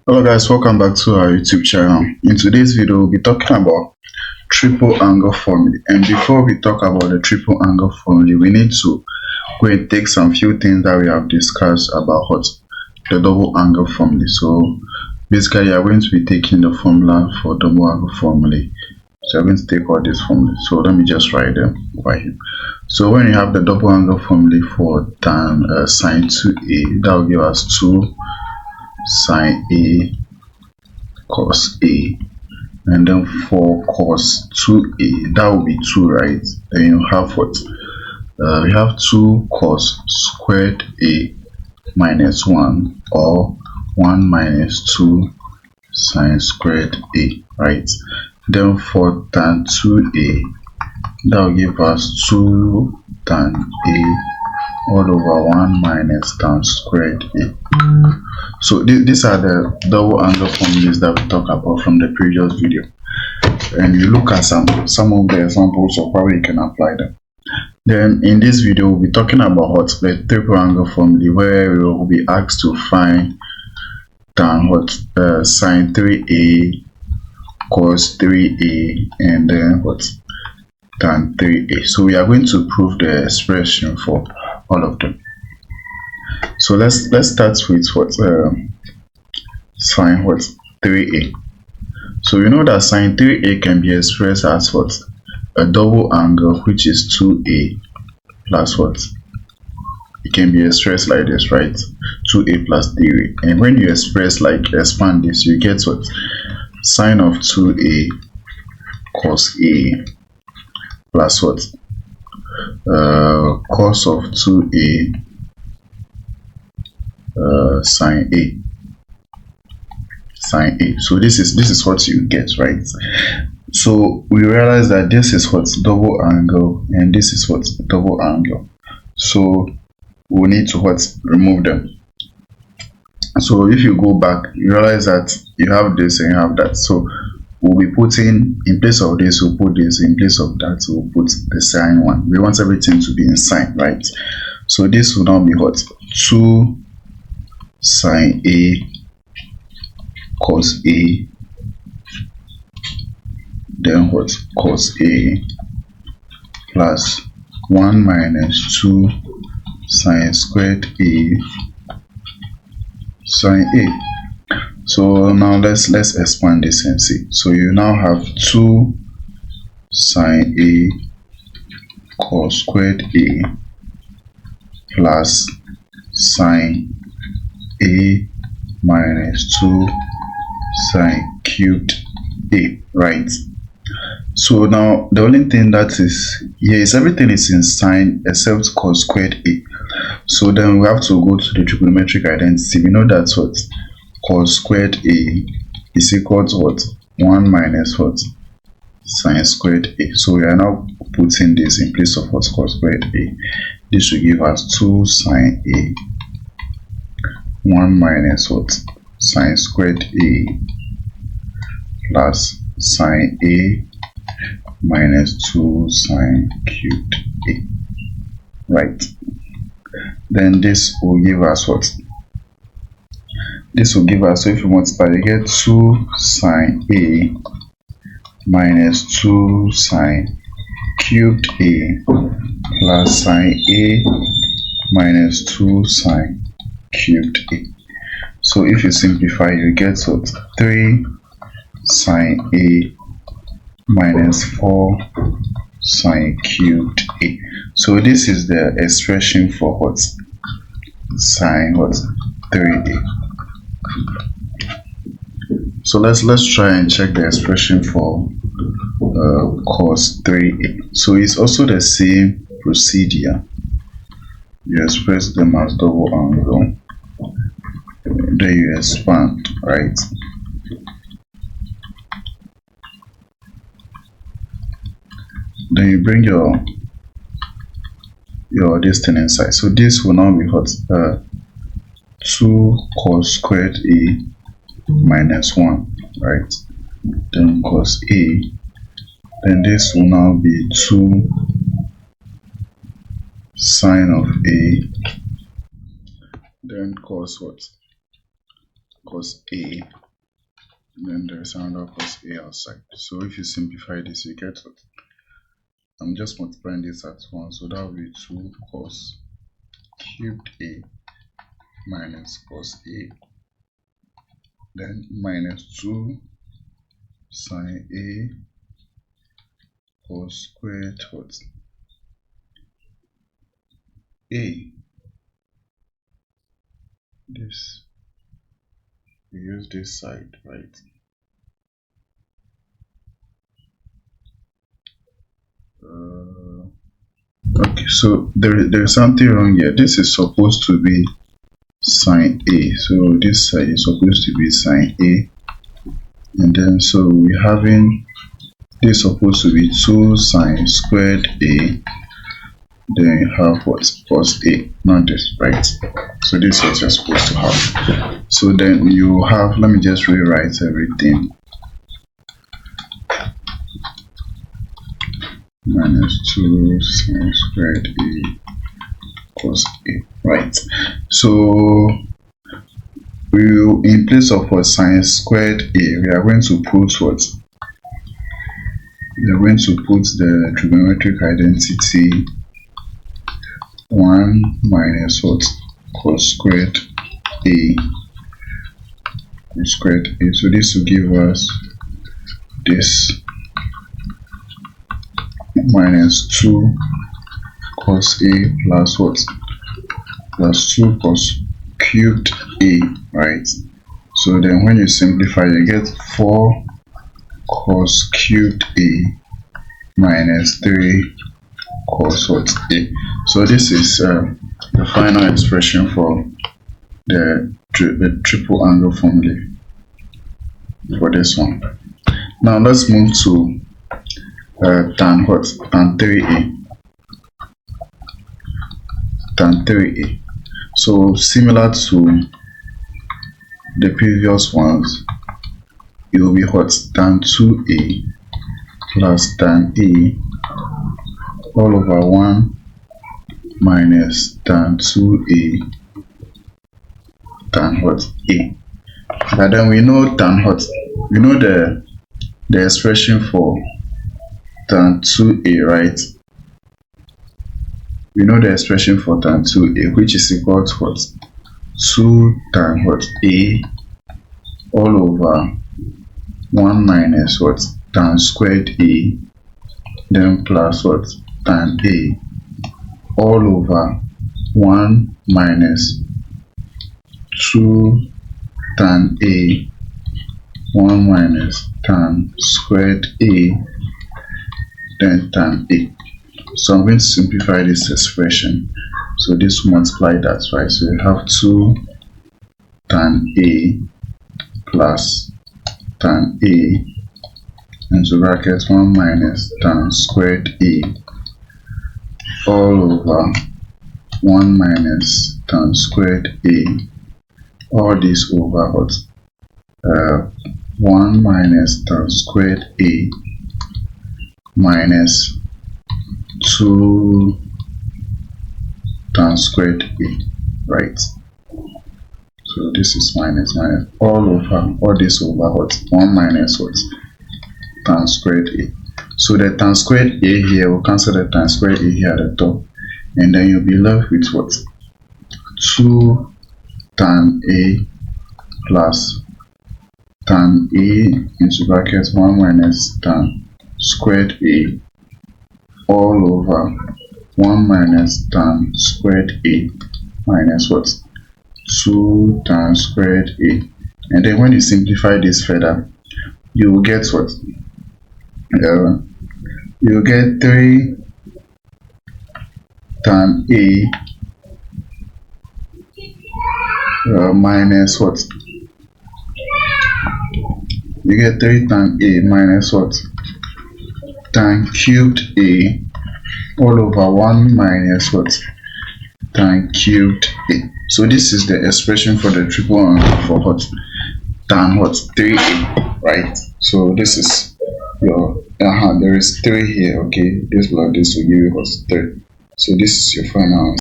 Hello guys, welcome back to our YouTube channel. In today's video, we'll be talking about triple angle formulae. And before we talk about the triple angle formulae, we need to go and take some few things that we have discussed about what the double angle formulae. So basically, you are going to be taking the formula for double angle formulae. So I'm going to take all these formulas. So let me just write them over here. So when you have the double angle formulae for tan sine 2a, that will give us 2 sine a cos a, and then for cos 2a, that will be 2, right? Then you have what? We have 2 cos squared a minus 1, or 1 minus 2 sine squared a, right? Then for tan 2a, that will give us 2 tan a all over 1 minus tan squared a. So these are the double angle formulas that we talked about from the previous video, and you look at some of the examples, so probably you can apply them. Then in this video, we'll be talking about what the triple angle formula, where we will be asked to find tan sine 3a, cos 3a, and then what tan 3a. So we are going to prove the expression for all of them. So let's start with what sine 3a. So you know that sine 3a can be expressed as what a double angle, which is 2a plus what, it can be expressed like this, right? 2a plus 3a. And when you expand this, you get what, sine of 2a cos a plus what, cos of 2a sine a. So this is what you get, right? So we realize that this is what's double angle and this is what's double angle. So we need to remove them. So if you go back, you realize that you have this and you have that. So we'll be putting, in place of this, we'll put this, in place of that, we'll put the sine one. We want everything to be in sine, right? So this will now be 2 sine a cos a, then cos a plus 1 minus 2 sine squared a sine a. So now let's expand this and see. So you now have 2 sine a cos squared a plus sine a minus 2 sine cubed a, right? So now the only thing that is here is everything is in sine except cos squared a. So then we have to go to the trigonometric identity. We know that what cos squared a is equal to what, 1 minus what, sine squared a. So we are now putting this in place of what, cos squared a. This will give us 2 sine a 1 minus what, sine squared a plus sine a minus 2 sine cubed a, right? Then this will give us what? This will give us, so if you multiply, you get 2 sine a minus 2 sine cubed a plus sine a minus 2 sine cubed a. So if you simplify, you get what, 3 sine a minus 4 sine cubed a. So this is the expression for what, sine 3a. So let's try and check the expression for cos 3a. So it's also the same procedure. You express them as double angle, then you expand, right? Then you bring your distance inside. So this will now be 2 cos squared a minus 1, right? Then cos a, then this will now be 2 sine of a, then cos cos A, then there's another cos A outside. So if you simplify this, you get what? I'm just multiplying this at once, so that will be 2 cos cubed A minus cos A, then minus 2 sine A cos squared what? A. This, we use this side, right? Okay, so there's something wrong here. This is supposed to be sine A, so this side is supposed to be sine A, and then so we're having this supposed to be 2 sine squared A, then you have what? Cos A, not this, right? So this is what you're supposed to have. So then you have, let me just rewrite everything, minus 2 sine squared A cos A, right? So we will, in place of what sine squared A, we are going to put what? We are going to put the trigonometric identity 1 minus what? Cos squared A, cos squared A. So this will give us this minus 2 cos A plus what? Plus 2 cos cubed A, right? So then when you simplify, you get 4 cos cubed A minus 3 cos what? A. So this is the final expression for the triple angle formula for this one. Now let's move to tan what? Tan 3A. Tan 3A. So similar to the previous ones, it will be what? Tan 2A plus tan A all over 1 minus tan 2A tan what? A. But then we know tan what? We know the expression for tan 2A, right? We know the expression for tan 2A, which is equal to what? 2 tan what? A all over 1 minus what? Tan squared A, then plus what? Tan A all over 1 minus 2 tan A 1 minus tan squared A, then tan A. So I'm going to simplify this expression. So this will multiply that, right? So you have 2 tan A plus tan A into brackets 1 minus tan squared A all over 1 minus tan squared A, all this over what? 1 minus tan squared A minus 2 tan squared A, right? So this is minus all over, all this over what? 1 minus what? Tan squared A. So the tan squared A here will cancel the tan squared A here at the top, and then you'll be left with what? 2 tan A plus tan A into brackets 1 minus tan squared A all over 1 minus tan squared A minus what? 2 tan squared A. And then when you simplify this further, you will get what? You will get 3 tan A minus what? You get 3 tan A minus what? Tan cubed A all over 1 minus what? Tan cubed A. So this is the expression for the triple angle for what? Tan what? 3A, right? So this is your there is 3 here, okay? This block, this will give you what? 3. So this is your final answer.